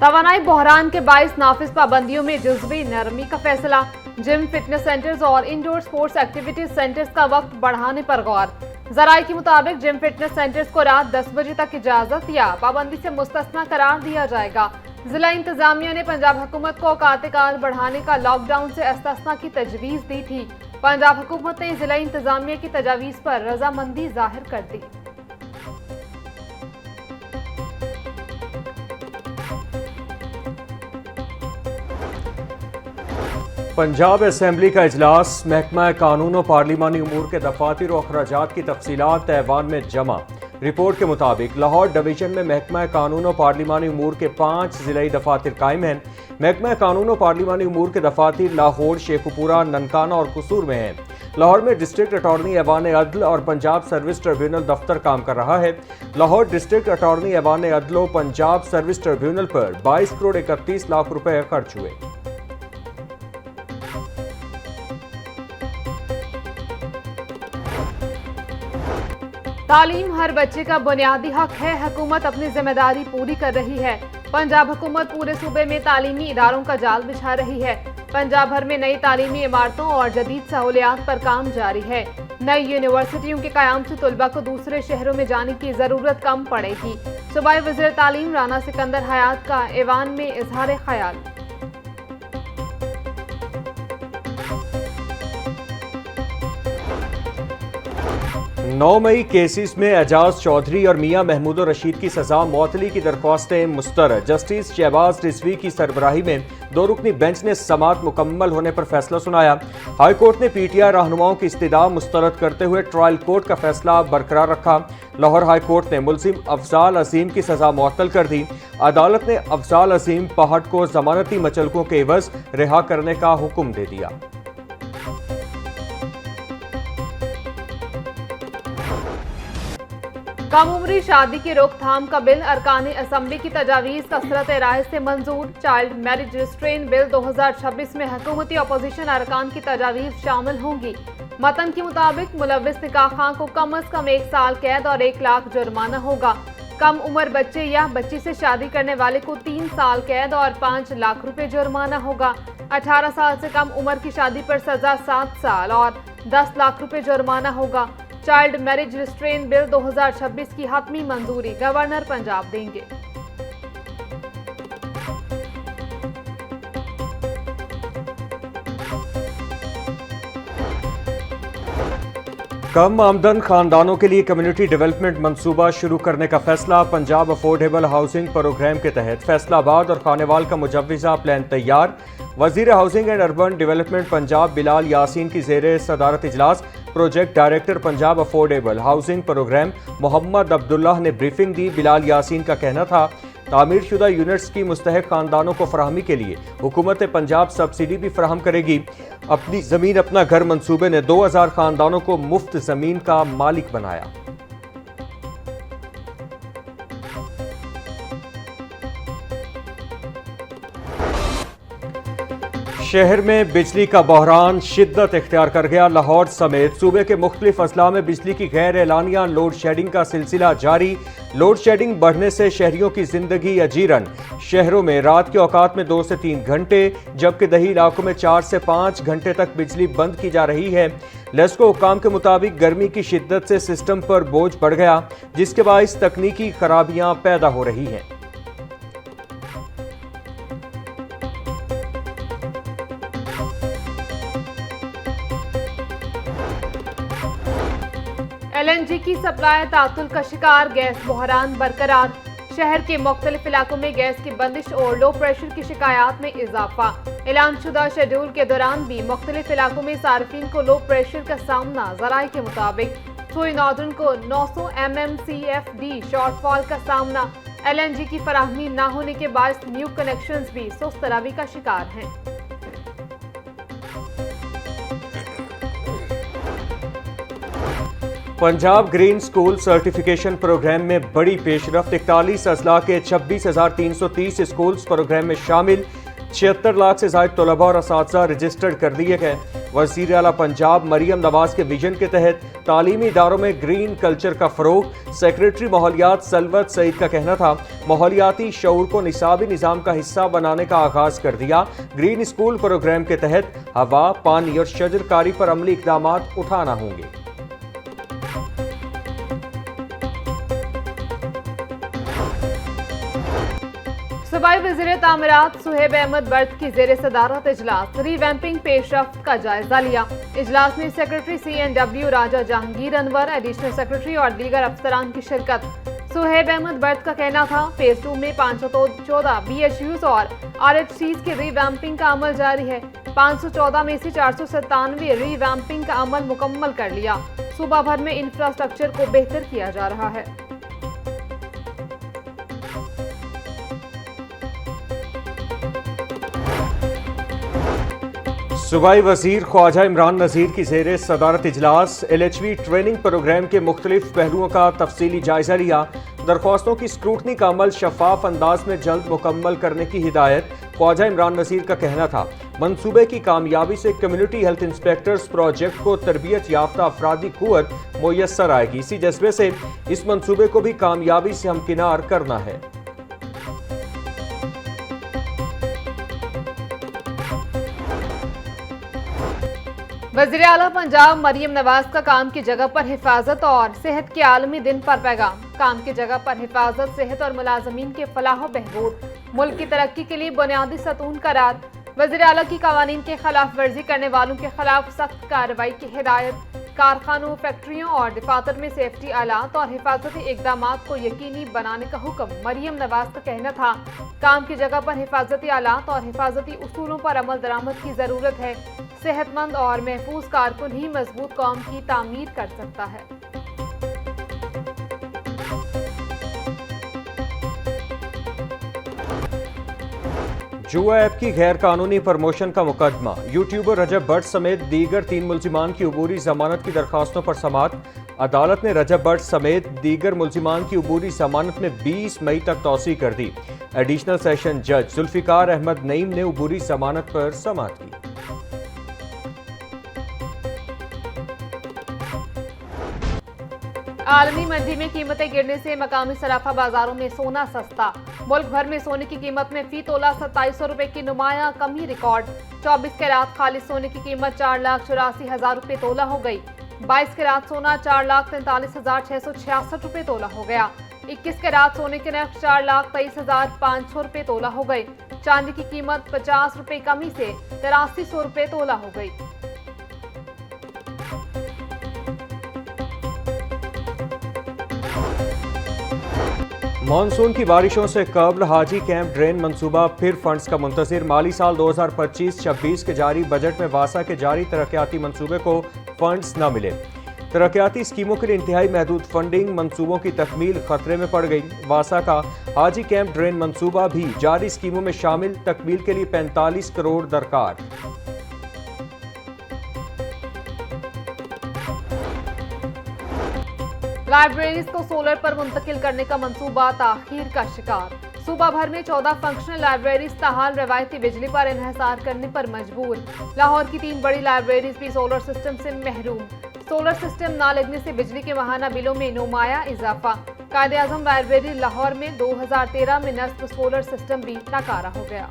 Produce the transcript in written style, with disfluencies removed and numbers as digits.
तवानाई बहरान के 22 नाफिज पाबंदियों में जुज़वी नरमी का फैसला। जिम, फिटनेस सेंटर्स और इंडोर स्पोर्ट्स एक्टिविटीज सेंटर्स का वक्त बढ़ाने पर गौर। जराये के मुताबिक जिम, फिटनेस सेंटर्स को रात 10 बजे तक इजाजत या पाबंदी से मुस्तस्ना करार दिया जाएगा। जिला इंतजामिया ने पंजाब हुकूमत को औकात बढ़ाने का लॉकडाउन से इस्तिस्ना की तजवीज़ दी थी। पंजाब हुकूमत ने जिला इंतजामिया की तजावीज़ पर रजामंदी जाहिर कर दी। पंजाब असेंबली का इजलास, महकमा कानून और पार्लिमानी उमूर के दफातर और अखराजात की तफसीलात ऐवान में जमा। रिपोर्ट के मुताबिक लाहौर डिवीजन में महकमा कानून और पार्लिमानी उमूर के 5 जिलाई दफातर कायम हैं। महकमा कानून और पार्लिमानी उमूर के दफातर लाहौर, शेखुपुरा, ननकाना और कसूर में हैं। लाहौर में डिस्ट्रिक्ट अटॉर्नी ऐवान अदल और पंजाब सर्विस ट्रिब्यूनल दफ्तर काम कर रहा है। लाहौर डिस्ट्रिक्ट अटॉर्नी ऐवान अदल और पंजाब सर्विस ट्रिब्यूनल पर 22 करोड़ 31 लाख रुपए खर्च हुए। तालीम हर बच्चे का बुनियादी हक है, हुकूमत अपनी जिम्मेदारी पूरी कर रही है। पंजाब हुकूमत पूरे सूबे में तालीमी इदारों का जाल बिछा रही है। पंजाब भर में नई तालीमी इमारतों और जदीद सहूलियात पर काम जारी है। नई यूनिवर्सिटियों के कयाम से तलबा को दूसरे शहरों में जाने की जरूरत कम पड़ेगी। सूबाई वज़ीर तालीम राना सिकंदर हयात का ऐवान में इजहार ख्याल। 9 मई केसेस में एजाज चौधरी और मियां महमूद रशीद की सजा मौतली की दरख्वास्तें मुस्तरद। जस्टिस शहबाज रिजवी की सरबराही में 2 रुकनी बेंच ने समाअत मुकम्मल होने पर फैसला सुनाया। हाई कोर्ट ने पीटीआई रहनुमाओं की इस्तदा मुस्तरद करते हुए ट्रायल कोर्ट का फैसला बरकरार रखा। लाहौर हाई कोर्ट ने मुलजिम अफजाल अजीम की सजा मुअत्तल कर दी। अदालत ने अफजाल अजीम पहाड़ को जमानती मचलकों के एवज रिहा करने का हुक्म दे दिया। कम उम्री शादी की रोकथाम का बिल अरकान असम्बली की तजावीज़ कसरत राय से मंजूर। चाइल्ड मैरिज रिस्ट्रेन बिल 2026 में हुकूमती अपोजिशन अरकान की तजावीज़ शामिल होंगी। मतन के मुताबिक मुलव्विस निकाह खां को कम अज कम 1 साल कैद और 1 लाख जुर्माना होगा। कम उम्र बच्चे या बच्ची से शादी करने वाले को 3 साल कैद और 5 लाख रुपए जुर्माना होगा। 18 साल से कम उम्र की शादी पर सजा 7 साल और 10 लाख रुपए जुर्माना होगा। चाइल्ड मैरिज रिस्ट्रेन बिल 2026 की हतमी मंजूरी गवर्नर पंजाब देंगे। कम आमदन खानदानों के लिए कम्युनिटी डेवलपमेंट मंसूबा शुरू करने का फैसला। पंजाब अफोर्डेबल हाउसिंग प्रोग्राम के तहत फैसलाबाद और खानेवाल का मुजव्विजा प्लान तैयार। वजीर housing and urban development Punjab Bilal Yasin की ज़ेरे सदारत इजलास project director Punjab affordable housing programme Mohammad Abdullah ने ब्रीफिंग दी। बिलाल यासीन का कहना था तामीर शुदा यूनिट्स की मुस्तहक खानदानों को फराहमी के लिए हुकूमत पंजाब सब्सिडी भी फराहम करेगी। अपनी ज़मीन अपना घर मंसूबे ने 2000 खानदानों को मुफ्त ज़मीन का मालिक बनाया। शहर में बिजली का बहरान शिद्दत इख्तियार कर गया। लाहौर समेत सूबे के मुख्तलिफ अजला में बिजली की गैर एलानिया लोड शेडिंग का सिलसिला जारी। लोड शेडिंग बढ़ने से शहरियों की जिंदगी अजीरन। शहरों में रात के औकात में 2 से 3 घंटे जबकि दही इलाकों में 4 से 5 घंटे तक बिजली बंद की जा रही है। लेस्को हुकाम के मुताबिक गर्मी की शिद्दत से सिस्टम पर बोझ बढ़ गया, जिसके बायस तकनीकी खराबियां पैदा हो रही हैं। LNG की सप्लाई तातुल का शिकार, गैस बहरान बरकरार। शहर के मुख्तलिफ इलाकों में गैस की बंदिश और लो प्रेशर की शिकायत में इजाफा। ऐलान शुदा शेड्यूल के दौरान भी मुख्तलिफ इलाकों में सार्फिन को लो प्रेशर का सामना। जराये के मुताबिक सोई नॉर्दर्न को 900 MMCFD शॉर्टफॉल का सामना। LNG की फराहमी न होने के बाद न्यू कनेक्शंस भी सुस्त रवि का शिकार हैं। Punjab green school certification programme में बड़ी पेशरफ्त। 41 अजला के 26,330 स्कूल्स प्रोग्राम में शामिल। 76 लाख से ज्यादा तलबा और असातिज़ा रजिस्टर्ड कर दिए गए। वज़ीर आला पंजाब मरियम नवाज के विजन के तहत तालीमी इदारों में ग्रीन कल्चर का फ़रोग। सेक्रेटरी माहौलियात सलवत सईद का कहना था, माहौलियाती शऊर को निसाबी निज़ाम का हिस्सा बनाने का आगाज़ कर दिया। ग्रीन स्कूल प्रोग्राम के तहत हवा, पानी और शजरकारी पर अमली इक़दामात उठाना होंगे। सूबाई वज़ीर तामीरात सुहेब अहमद बर्द की ज़ेर सदारत इजलास रीवैम्पिंग पेशरफ्त का जायजा लिया। इजलास में सेक्रेटरी CNW राजा जहांगीर अनवर, एडिशनल सेक्रेटरी और दीगर अफसरान की शिरकत। सुहेब अहमद बर्द का कहना था, फेज 2 में 514 BHUs और RHCs की रीवैम्पिंग का अमल जारी है। 514 में से 497 रीवैम्पिंग का अमल मुकम्मल कर लिया। सूबा भर में इंफ्रास्ट्रक्चर को बेहतर किया जा रहा है। सूबाई वज़ीर ख्वाजा इमरान नज़ीर की ज़ेर सदारत इजलास LHV ट्रेनिंग प्रोग्राम के मुख्तलिफ पहलुओं का तफसीली जायजा लिया। दरख्वास्तों की स्क्रूटनी का अमल शफाफ अंदाज में जल्द मुकम्मल करने की हिदायत। ख्वाजा इमरान नज़ीर का कहना था, मनसूबे की कामयाबी से कम्युनिटी हेल्थ इंस्पेक्टर्स प्रोजेक्ट को तरबियत याफ्ता अफरादी कुव्वत मुयस्सर आएगी। इसी जज्बे से इस मनसूबे को भी कामयाबी से हमकिनार करना है। वज़ीर आला पंजाब मरियम नवाज का काम की जगह पर हिफाजत और सेहत के आलमी दिन पर पैगाम। काम की जगह पर हिफाजत, सेहत और मुलाजमीन के फलाह बहबूद, मुल्क की तरक्की के लिए बुनियादी सतून करार। वज़ीर आला की कवानीन के खिलाफ वर्जी करने वालों के खिलाफ सख्त कार्रवाई की हिदायत। कारखानों, फैक्ट्रियों और दफातर में सेफ्टी आलात और हिफाजती इकदामात को यकीनी बनाने का हुक्म। मरियम नवाज का कहना था, काम की जगह पर हिफाजती आलात और हिफाजती उसूलों पर अमल दरामद की ज़रूरत है। सेहतमंद और महफूज कारकुन ही मजबूत कौम की तामीर कर सकता है। जुआ ऐप की गैर कानूनी प्रमोशन का मुकदमा। यूट्यूबर रजब भट्ट समेत दीगर 3 मुल्जिमान की अबूरी जमानत की दरखास्तों पर समाअत। अदालत ने रजब भट्ट समेत दीगर मुल्जिमान की अबूरी जमानत में 20 मई तक तौसी कर दी। एडिशनल सेशन जज जुल्फिकार अहमद नईम ने अबूरी जमानत पर समाअत की। आलमी मंडी में कीमतें गिरने से मकामी सराफा बाजारों में सोना सस्ता। मुल्क भर में सोने की कीमत में फी तोला 2700 रुपए की नुमाया कमी रिकॉर्ड। 24 कैरात खालिद सोने की कीमत 4,84,000 रुपए तोला हो गई। 22 कैरात सोना 4,43,666 रुपए तोला हो गया। 21 कैरात सोने के नर्ख 4,23,500 रुपए तोला हो गए। चांदी की कीमत 50 रुपए कमी से 8300 रुपए तोला हो गई। मानसून की बारिशों से कबल हाजी कैंप ड्रेन मंसूबा फिर फंड्स का मुंतज़िर। माली साल 2025-26 के जारी बजट में वासा के जारी तरक्याती मंसूबे को फंड्स न मिले। तरक्याती स्कीमों के लिए इंतहाई महदूद फंडिंग, मंसूबों की तकमील खतरे में पड़ गई। वासा का हाजी कैंप ड्रेन मंसूबा भी जारी स्कीमों में शामिल, तकमील के लिए 45 करोड़ दरकार। लाइब्रेरीज को सोलर पर मुंतकिल करने का मंसूबा ताखीर का शिकार। सूबा भर में 14 फंक्शनल लाइब्रेरीज ताहाल रवायती बिजली पर इन्हिसार करने पर मजबूर। लाहौर की 3 बड़ी लाइब्रेरीज भी सोलर सिस्टम से महरूम। सोलर सिस्टम ना लगने से बिजली के माहाना बिलों में नुमाया इजाफा। कायदे आजम लाइब्रेरी लाहौर में 2013 में नस्ब सोलर सिस्टम भी नाकारा हो गया।